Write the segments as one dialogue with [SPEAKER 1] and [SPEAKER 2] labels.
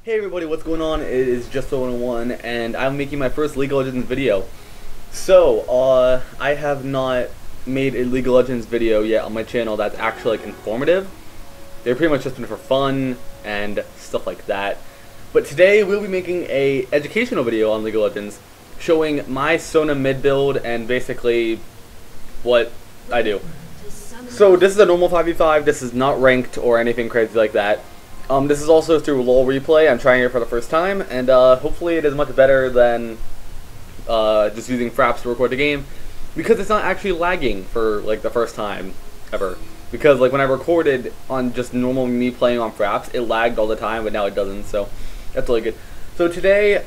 [SPEAKER 1] Hey everybody, what's going on? It is Just 101, and I'm making my first League of Legends video. So, I have not made a League of Legends video yet on my channel that's actually like informative. They're pretty much just been for fun and stuff like that. But today we'll be making a educational video on League of Legends, showing my Sona mid build and basically what I do. So this is a normal 5v5. This is not ranked or anything crazy like that. This is also through Lolreplay. I'm trying it for the first time, and hopefully it is much better than just using Fraps to record the game, because it's not actually lagging for like the first time ever. Because like when I recorded on just normal me playing on Fraps, it lagged all the time, but now it doesn't. So that's really good. So today,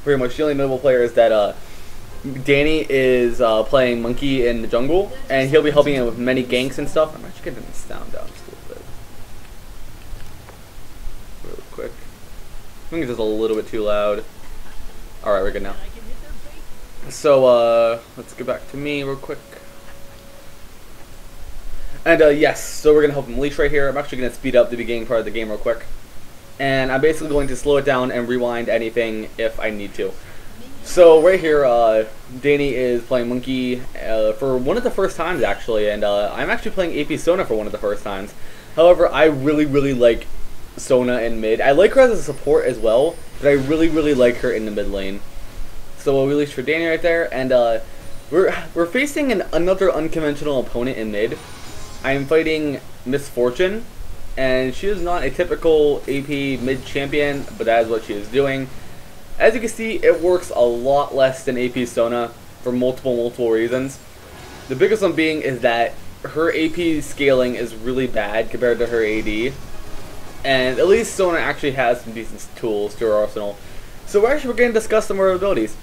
[SPEAKER 1] pretty much the only notable player is that Danny is playing Monkey in the jungle, and he'll be helping him with many ganks and stuff. I'm actually getting the sound down just a little bit. Really quick. I think it's just a little bit too loud. Alright, we're good now. So, let's get back to me real quick. And, yes, so we're going to help him leash right here. I'm actually going to speed up the beginning part of the game real quick. And I'm basically going to slow it down and rewind anything if I need to. So, right here, Danny is playing Monkey for one of the first times, actually. And, I'm actually playing AP Sona for one of the first times. However, I really like Sona in mid. I like her as a support as well, but I really like her in the mid lane. So we'll release for Danny right there, and we're facing another unconventional opponent in mid. I am fighting Misfortune, and she is not a typical AP mid champion, but that is what she is doing. As you can see, it works a lot less than AP Sona for multiple reasons. The biggest one being is that her AP scaling is really bad compared to her AD. And at least Sona actually has some decent tools to her arsenal. So we're going to discuss some of her abilities.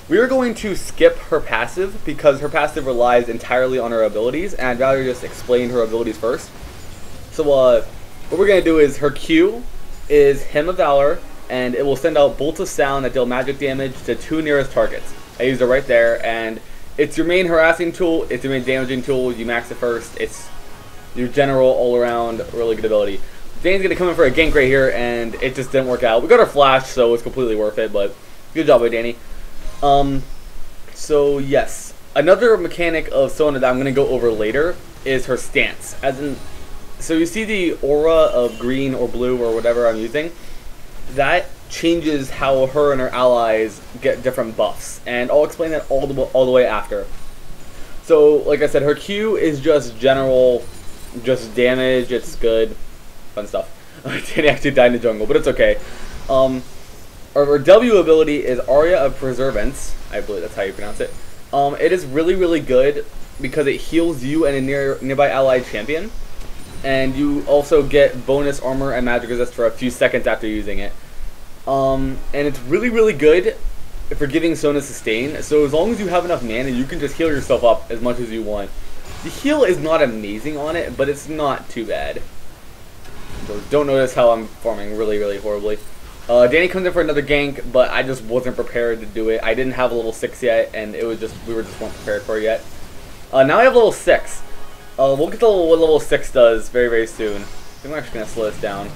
[SPEAKER 1] We are going to skip her passive because her passive relies entirely on her abilities, and I'd rather just explain her abilities first. So what we're going to do is her Q is Hymn of Valor, and it will send out bolts of sound that deal magic damage to 2 nearest targets. I used it right there, and it's your main harassing tool, it's your main damaging tool, you max it first, it's your general all-around really good ability. Danny's going to come in for a gank right here, and it just didn't work out. We got our flash, so it's completely worth it, but good job by Danny. So yes, another mechanic of Sona that I'm going to go over later is her stance. So you see the aura of green or blue or whatever I'm using? That changes how her and her allies get different buffs, and I'll explain that all the way after. So, like I said, her Q is just general, just damage, it's good. Fun stuff. Danny actually died in the jungle, but it's okay. Our W ability is Aria of Preservance. I believe that's how you pronounce it. It is really good because it heals you and a nearby allied champion. And you also get bonus armor and magic resist for a few seconds after using it. And it's really good for giving Sona sustain. So as long as you have enough mana, you can just heal yourself up as much as you want. The heal is not amazing on it, but it's not too bad. So don't notice how I'm farming really horribly. Danny comes in for another gank, but I just wasn't prepared to do it. I didn't have a level 6 yet, and we were just weren't prepared for it yet. Now I have level 6. We'll get to what level 6 does very soon. I think we're actually going to slow this down.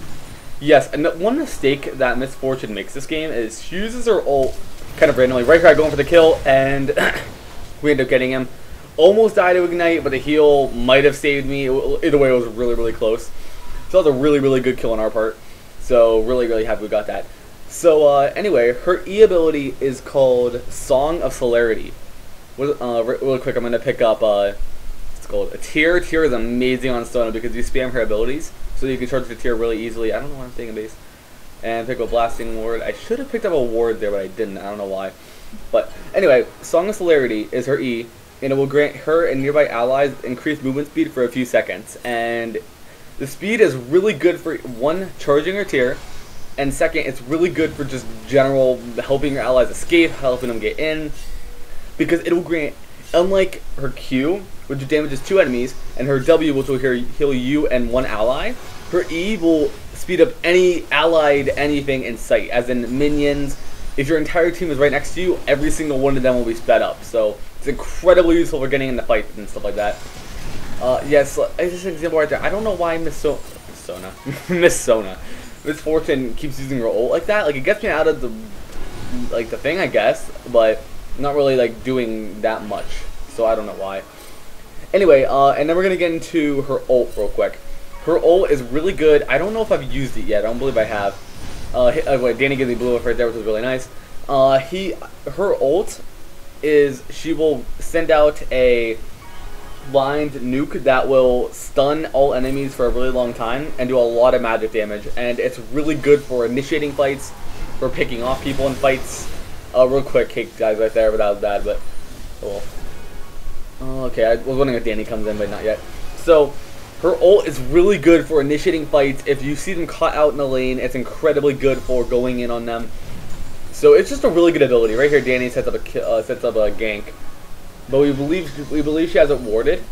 [SPEAKER 1] Yes, and one mistake that Misfortune makes this game is she uses her ult kind of randomly. Right here I go in for the kill, and we end up getting him. Almost died to Ignite, but the heal might have saved me. Either way, it was really close. So that was a really good kill on our part. So really happy we got that. So anyway, her E ability is called Song of Celerity. Really quick, I'm going to pick up, it's called a Tear. Tear is amazing on Sona because you spam her abilities. So you can charge the Tear really easily. I don't know why I'm staying in base. And pick up a Blasting Ward. I should have picked up a Ward there, but I didn't. I don't know why. But anyway, Song of Celerity is her E. And it will grant her and nearby allies increased movement speed for a few seconds. And the speed is really good for, one, charging her Tear, and second, it's really good for just general helping your allies escape, helping them get in, because it will grant, unlike her Q, which damages 2 enemies, and her W, which will heal you and 1 ally, her E will speed up any allied anything in sight, as in minions. If your entire team is right next to you, every single one of them will be sped up, so it's incredibly useful for getting in the fight and stuff like that. Yes, it's just an example right there. I don't know why Miss Sona. Miss Sona. Miss Fortune keeps using her ult like that. Like, it gets me out of the thing, I guess, but not really like doing that much. So I don't know why. Anyway, and then we're gonna get into her ult real quick. Her ult is really good. I don't know if I've used it yet. I don't believe I have. Wait, Danny gives me blue off right there, which is really nice. Her ult is she will send out a blind nuke that will stun all enemies for a really long time and do a lot of magic damage, and it's really good for initiating fights, for picking off people in fights. Real quick, kick guys right there, but that was bad, but cool. Okay, I was wondering if Danny comes in, but not yet. So, her ult is really good for initiating fights. If you see them caught out in the lane, it's incredibly good for going in on them. So it's just a really good ability. Right here, Danny sets up a gank, but we believe she has it warded.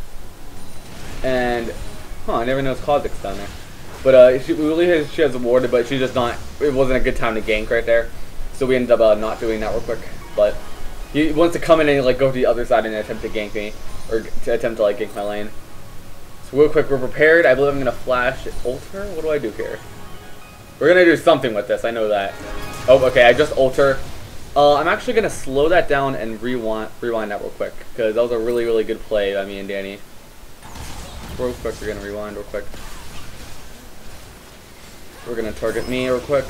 [SPEAKER 1] And I never noticed Kha'Zix down there. But we believe she has it warded, but she's just not. It wasn't a good time to gank right there, so we ended up not doing that real quick. But he wants to come in and like go to the other side and attempt to gank me, or to attempt to like gank my lane. So real quick, we're prepared. I believe I'm gonna flash ult her. What do I do here? We're gonna do something with this. I know that. Oh, okay. I just ult her. I'm actually gonna slow that down and rewind that real quick, because that was a really good play by me and Danny. Real quick, we're gonna rewind real quick. We're gonna target me real quick.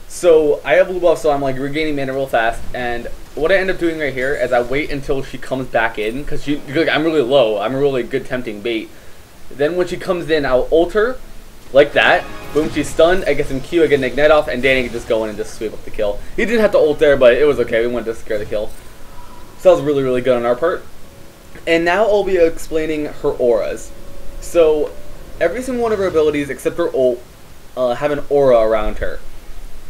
[SPEAKER 1] So I have blue buff, so I'm like regaining mana real fast, and what I end up doing right here is I wait until she comes back in, because I'm really low. I'm a really good tempting bait. Then when she comes in, I'll ult her like that. Boom, she's stunned. I get some Q, I get an ignite off, and Danny can just go in and just sweep up the kill. He didn't have to ult there, but it was okay. We wanted to scare the kill. So that was really good on our part. And now I'll be explaining her auras. So every single one of her abilities, except her ult, have an aura around her.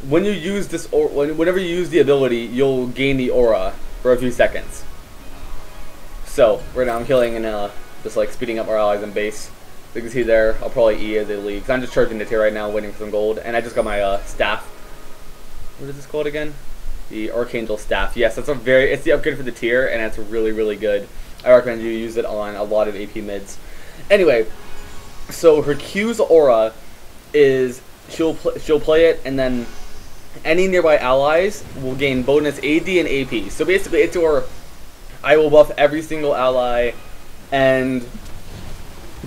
[SPEAKER 1] When you use this, whenever you use the ability, you'll gain the aura for a few seconds. So right now I'm killing and just like speeding up our allies in base. You can see there, I'll probably E as they leave. Cause I'm just charging the tier right now, waiting for some gold, and I just got my staff. What is this called again? The Archangel staff. Yes, it's the upgrade for the tier, and it's really good. I recommend you use it on a lot of AP mids. Anyway, so her Q's aura is she'll play it, and then any nearby allies will gain bonus AD and AP. So basically, it's your I will buff every single ally and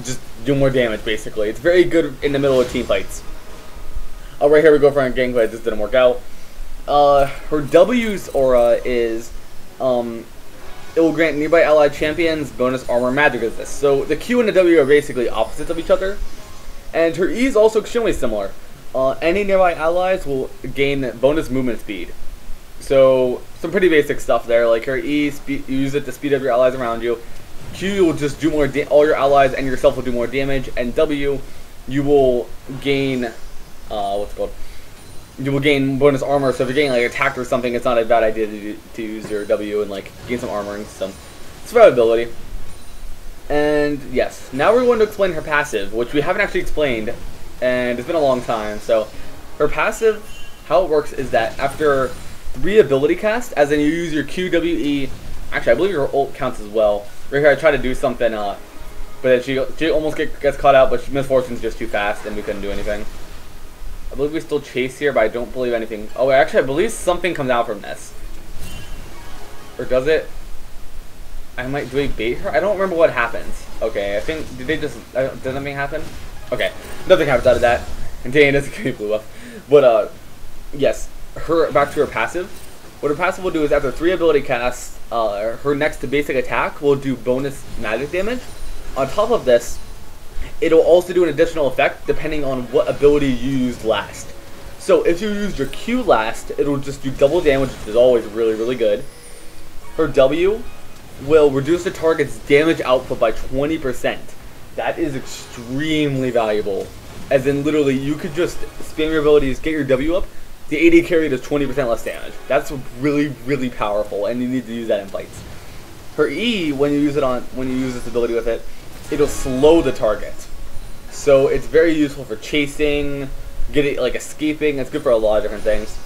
[SPEAKER 1] just do more damage. Basically, it's very good in the middle of team fights. Right here we go for a gank, but this didn't work out. Her W's aura is it will grant nearby allied champions bonus armor magic resist. So the Q and the W are basically opposites of each other, and her E is also extremely similar. Any nearby allies will gain bonus movement speed. So some pretty basic stuff there. Like her E, you use it to speed up your allies around you. Q will just do more. All your allies and yourself will do more damage. And W, you will gain you will gain bonus armor. So if you're getting like attacked or something, it's not a bad idea to use your W and like gain some armor and some survivability. And yes, now we're going to explain her passive, which we haven't actually explained, and it's been a long time. So her passive, how it works is that after 3 ability casts, as in you use your Q, W, E, actually I believe your ult counts as well. Right here I tried to do something, but then she almost gets caught out, but Miss Fortune's just too fast and we couldn't do anything. I believe we still chase here, but I don't believe anything. Oh, actually I believe something comes out from this. Or does it? Do we bait her? I don't remember what happens. Okay, I think, does something happen? Okay, nothing happens out of that. And Danny doesn't get me blue up. But, yes, back to her passive. What her passive will do is after 3 ability casts, her next basic attack will do bonus magic damage. On top of this, it'll also do an additional effect depending on what ability you used last. So if you used your Q last, it'll just do double damage, which is always really good. Her W will reduce the target's damage output by 20%. That is extremely valuable. As in, literally, you could just spam your abilities, get your W up, the AD carry does 20% less damage. That's really powerful, and you need to use that in fights. Her E, when you use this ability with it, it'll slow the target. So it's very useful for chasing, escaping. It's good for a lot of different things.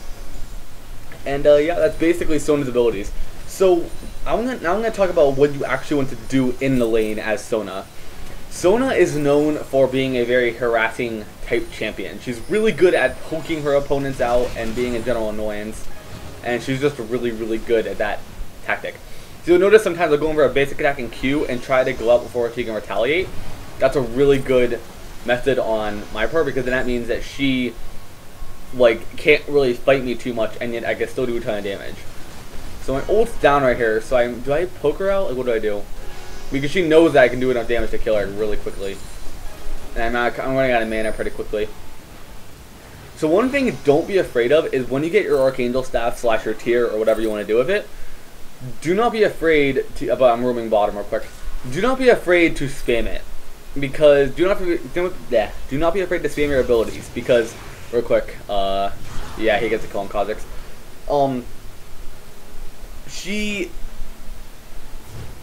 [SPEAKER 1] And yeah, that's basically Sona's abilities. So now I'm gonna talk about what you actually want to do in the lane as Sona. Sona is known for being a very harassing type champion. She's really good at poking her opponents out and being a general annoyance, and she's just really, really good at that tactic. So you'll notice sometimes I'll go over a basic attack in Q and try to go up before she can retaliate. That's a really good method on my part, because then that means that she like can't really fight me too much, and yet I can still do a ton of damage. So my ult's down right here, so do I poke her out? Like, what do I do? Because she knows that I can do enough damage to kill her really quickly. And I'm running out of mana pretty quickly. So one thing don't be afraid of is when you get your Archangel Staff / your tier or whatever you want to do with it, do not be afraid to, I'm roaming bottom real quick, do not be afraid to spam it. Because, do not be afraid to spam your abilities, because, real quick, yeah, he gets to kill on Kha'Zix.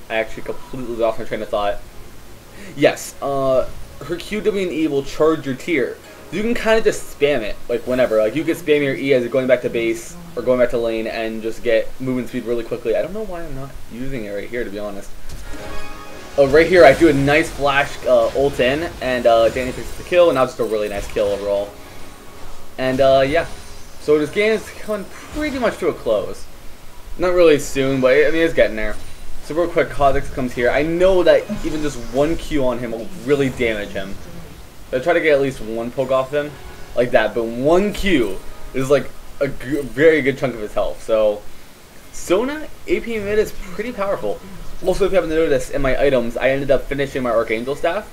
[SPEAKER 1] I actually completely lost my train of thought. Yes, her Q, W, and E will charge your tier. You can kind of just spam it, like whenever. Like you can spam your E as you're going back to base or going back to lane and just get movement speed really quickly. I don't know why I'm not using it right here, to be honest. Oh, right here I do a nice flash ult in, and Danny picks the kill, and now just a really nice kill overall. And yeah, so this game is coming pretty much to a close. Not really soon, but I mean it's getting there. So real quick, Kha'Zix comes here. I know that even just one Q on him will really damage him. So I try to get at least one poke off him, like that. But one Q is like a very good chunk of his health. So Sona AP Mid is pretty powerful. Also, if you haven't noticed, in my items, I ended up finishing my Archangel Staff,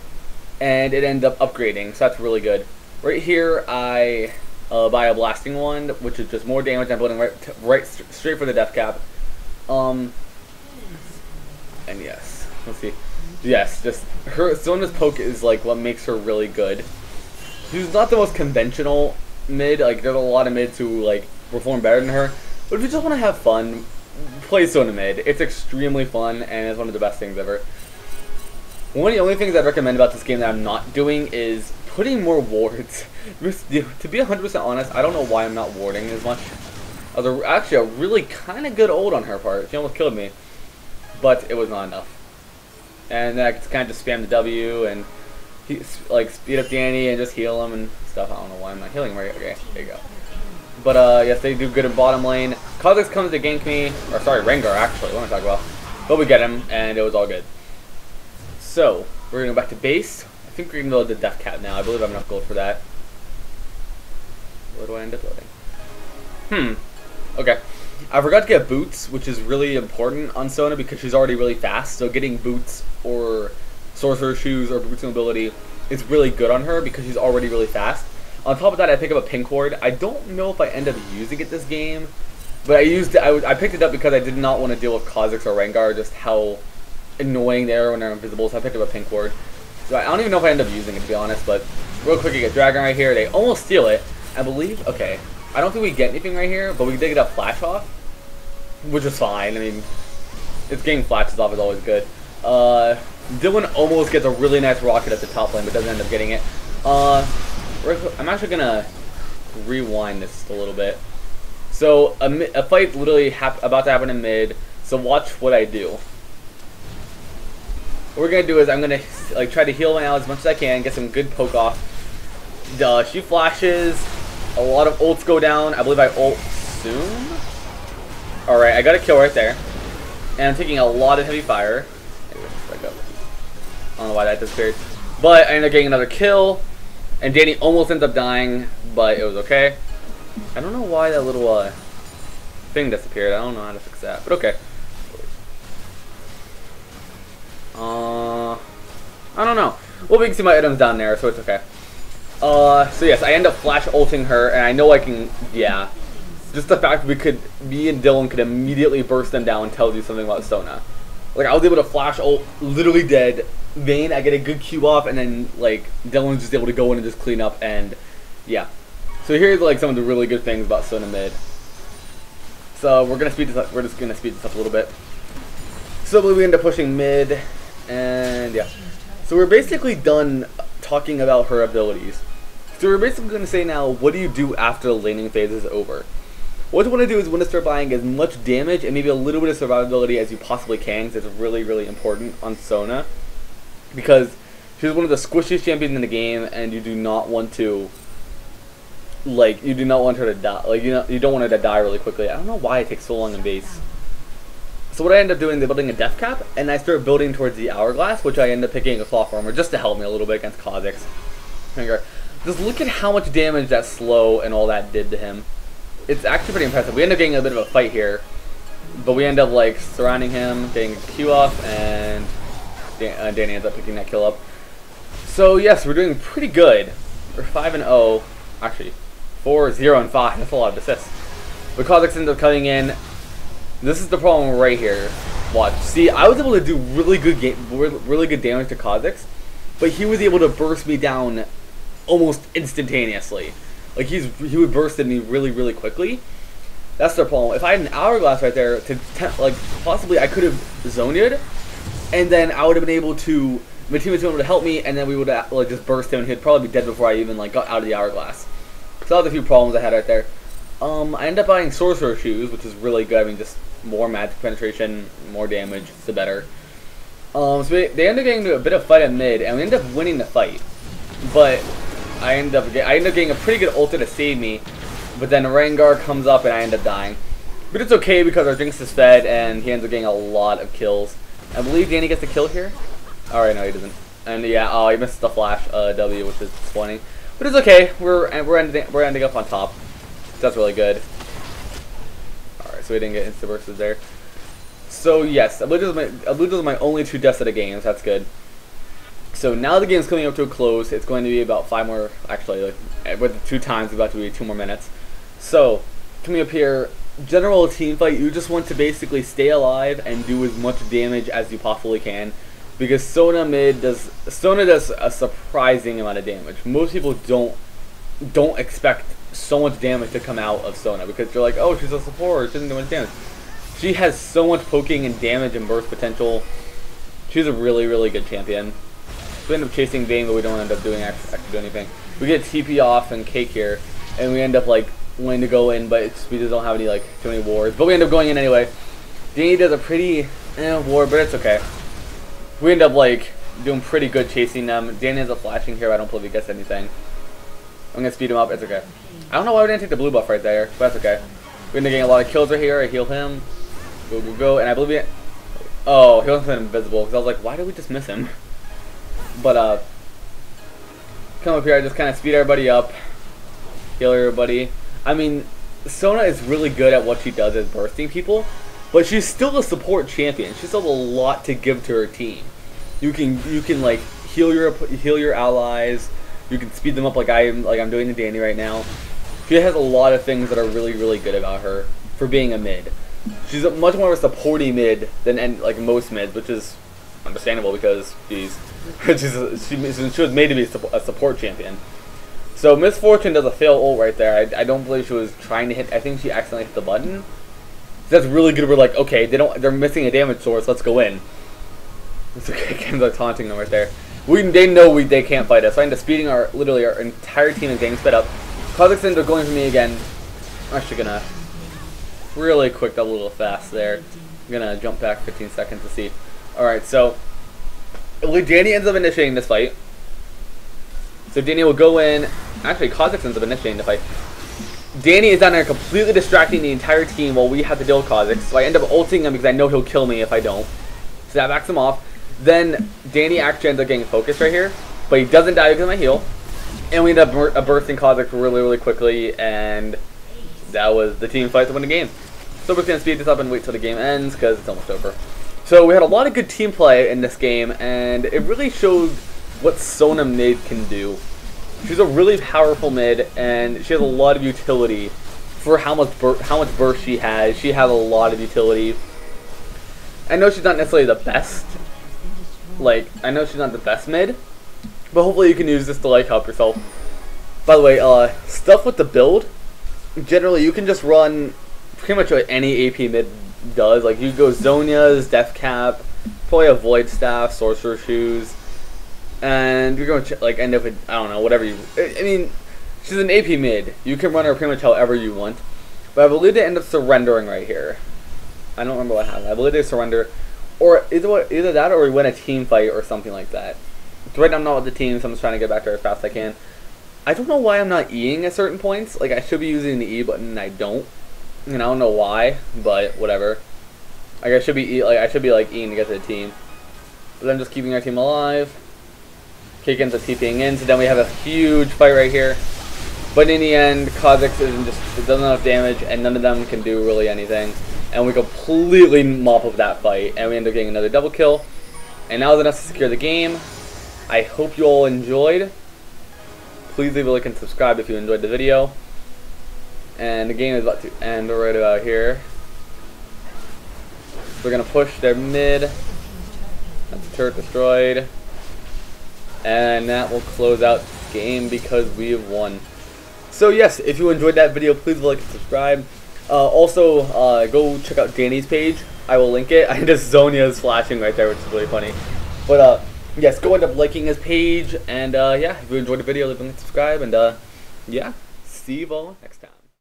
[SPEAKER 1] and it ended up upgrading. So that's really good. Right here, I buy a blasting one, which is just more damage. I'm building right straight for the death cap. And yes, let's see. Yes, just her Sona's poke is like what makes her really good. She's not the most conventional mid. Like there's a lot of mids who like perform better than her. But if you just want to have fun, play Sona mid. It's extremely fun, and it's one of the best things ever. One of the only things I'd recommend about this game that I'm not doing is putting more wards. To be 100% honest, I don't know why I'm not warding as much. Actually, a really kind of good ult on her part. She almost killed me. But it was not enough. And then I kind of just spam the W and like speed up Danny and just heal him and stuff. I don't know why I'm not healing him right. Okay, there you go. But yes, they do good in bottom lane. Kha'Zix comes to gank me, or sorry, Rengar actually. What am I talking about? But we get him, and it was all good. So we're gonna go back to base. I think we're gonna load the death cap now. I believe I have enough gold for that. What do I end up loading? Okay. I forgot to get boots, which is really important on Sona because she's already really fast. So getting boots or sorcerer shoes or boots mobility is really good on her because she's already really fast. On top of that, I pick up a pink ward. I don't know if I end up using it this game, but I picked it up because I did not want to deal with Kha'Zix or Rengar, just how annoying they are when they're invisible. So I picked up a pink ward. So I don't even know if I end up using it, to be honest. But real quick, you get Dragon right here. They almost steal it, I believe. Okay, I don't think we get anything right here, but we did get a flash off, which is fine. I mean, it's getting flashes off is always good. Dylan almost gets a really nice rocket at the top lane, but doesn't end up getting it. I'm actually gonna rewind this a little bit. So a fight literally about to happen in mid. So watch what I do. What we're gonna do is I'm gonna like try to heal my out as much as I can, get some good poke off. She flashes. A lot of ults go down. I believe I ult soon. All right, I got a kill right there, and I'm taking a lot of heavy fire. I don't know why that disappeared, but I ended up getting another kill. And Danny almost ends up dying, but it was okay. I don't know why that little thing disappeared. I don't know how to fix that, but okay. I don't know. Well, we can see my items down there, so it's okay. So yes, I end up flash ulting her, and I know I can, yeah. Just the fact me and Dylan could immediately burst them down tells you something about Sona. Like, I was able to flash ult, literally dead. Vayne, I get a good Q off, and then, like, Dylan's just able to go in and just clean up, and, yeah. So here's, like, some of the really good things about Sona mid. So we're gonna speed this up, we're just gonna speed this up a little bit. So we end up pushing mid, and, yeah. So we're basically done talking about her abilities. So we're basically gonna say now, what do you do after the laning phase is over? What you want to do is you want to start buying as much damage and maybe a little bit of survivability as you possibly can, because it's really, really important on Sona. Because She's one of the squishiest champions in the game, and you do not want to, like, you do not want her to die. Like, you don't want her to die really quickly. I don't know why it takes so long in base. So what I end up doing is building a death cap, and I start building towards the hourglass, which I end up picking a cloth armor just to help me a little bit against Kha'Zix. Just look at how much damage that slow and all that did to him. It's actually pretty impressive. We end up getting a bit of a fight here, but we end up like surrounding him, getting a Q off, and Danny ends up picking that kill up. So yes, we're doing pretty good. We're 5-0, actually 4-0-5. That's a lot of assists. But Kha'Zix ends up cutting in. This is the problem right here. Watch. See, I was able to do really good damage to Kha'Zix, but he was able to burst me down almost instantaneously. Like he would burst at me really quickly. That's the problem. If I had an hourglass right there, like possibly I could have zoned, and then I would have been able to. My teammates would be able to help me, and then we would have like just burst him, and he'd probably be dead before I even like got out of the hourglass. So that was a few problems I had right there. I ended up buying sorcerer shoes, which is really good. I mean, just more magic penetration, more damage, the better. So they ended up getting into a bit of fight at mid, and we ended up winning the fight. But I ended up getting a pretty good ulti to save me. But then Rengar comes up, and I end up dying. But it's okay because our Jinx is fed, and he ends up getting a lot of kills. I believe Danny gets the kill here. Alright, no, he doesn't. And yeah, oh, he missed the flash W, which is funny. But it's okay. We're ending up on top. That's really good. Alright, so we didn't get insta versus there. So yes, I believe those are my only 2 deaths of the game, so that's good. So now the game's coming up to a close. It's going to be about 5 more, actually, like, with the 2 times, it's about to be 2 more minutes. So, coming up here, general team fight, you just want to basically stay alive and do as much damage as you possibly can. Because Sona does a surprising amount of damage. Most people don't expect so much damage to come out of Sona because you're like, oh, she's a support, she doesn't do much damage. She has so much poking and damage and burst potential. She's a really good champion. We end up chasing Vayne, but we don't end up doing actually do anything. We get TP off and Cake here, and we end up like wanting to go in, but we just don't have any like too many wards. But we end up going in anyway. Danny does a pretty ward, but it's okay. We end up like doing pretty good chasing them. Danny ends up flashing here, but I don't believe he gets anything. I'm gonna speed him up, it's okay. I don't know why we didn't take the blue buff right there, but that's okay. We end up getting a lot of kills right here. I heal him. Go, and I believe oh, he wasn't invisible, because I was like, why did we just miss him? But come up here, I just kind of speed everybody up, heal everybody. I mean, Sona is really good at what she does as bursting people, but she's still a support champion. She still has a lot to give to her team. You can like heal your allies. You can speed them up like I'm doing to Danny right now. She has a lot of things that are really good about her for being a mid. She's much more of a supporty mid than like most mids, which is understandable because she was made to be a support champion. So Miss Fortune does a fail ult right there. I don't believe she was trying to hit. I think she accidentally hit the button. That's really good. We're like, okay, they're missing a damage source. Let's go in. It's okay. Ken's like taunting them right there. They know they can't fight us. So I end up speeding literally our entire team and getting sped up. Kha'Zix ends up going for me again. I'm actually gonna really quick that a little fast there. I'm gonna jump back 15 seconds to see. Alright, so Danny ends up initiating this fight. So Danny will go in. Actually, Kha'Zix ends up initiating the fight. Danny is down there completely distracting the entire team while we have to deal with Kha'Zix. So I end up ulting him because I know he'll kill me if I don't. So that backs him off. Then Danny actually ends up getting focused right here. But he doesn't die because of my heal. And we end up bursting Kha'Zix really quickly. And that was the team fight to win the game. So we're just going to speed this up and wait till the game ends because it's almost over. So we had a lot of good team play in this game. And it really showed what Sona mid can do. She's a really powerful mid, and she has a lot of utility for how much burst she has. She has a lot of utility. I know she's not necessarily the best. Like, I know she's not the best mid, but hopefully you can use this to like help yourself. By the way, stuff with the build, generally you can just run pretty much what any AP mid does. Like you go Zhonya's, Death Cap, probably a Void Staff, Sorcerer Shoes. And you're going to like end up with, I don't know, whatever you... I mean, she's an AP mid. You can run her pretty much however you want. But I believe they end up surrendering right here. I don't remember what happened. I believe they surrender. Or either that or we win a team fight or something like that. So right now I'm not with the team, so I'm just trying to get back there as fast as I can. I don't know why I'm not Eing at certain points. Like, I should be using the E button and I don't. And I don't know why, but whatever. Like, I should be like Eing to get to the team. But I'm just keeping our team alive. Kick ends up TPing in, so then we have a huge fight right here. But in the end, Kha'Zix it doesn't have damage, and none of them can do really anything. And we completely mop up that fight, and we end up getting another double kill. And now it's enough to secure the game. I hope you all enjoyed. Please leave a like and subscribe if you enjoyed the video. And the game is about to end right about here. We're gonna push their mid. That's the turret destroyed. And that will close out the game because we have won. So yes, if you enjoyed that video, please like and subscribe. Also, go check out Danny's page. I will link it. I just Zonia is flashing right there, which is really funny. But yes, go end up liking his page. And yeah, if you enjoyed the video, leave a like and subscribe. And yeah, see you all next time.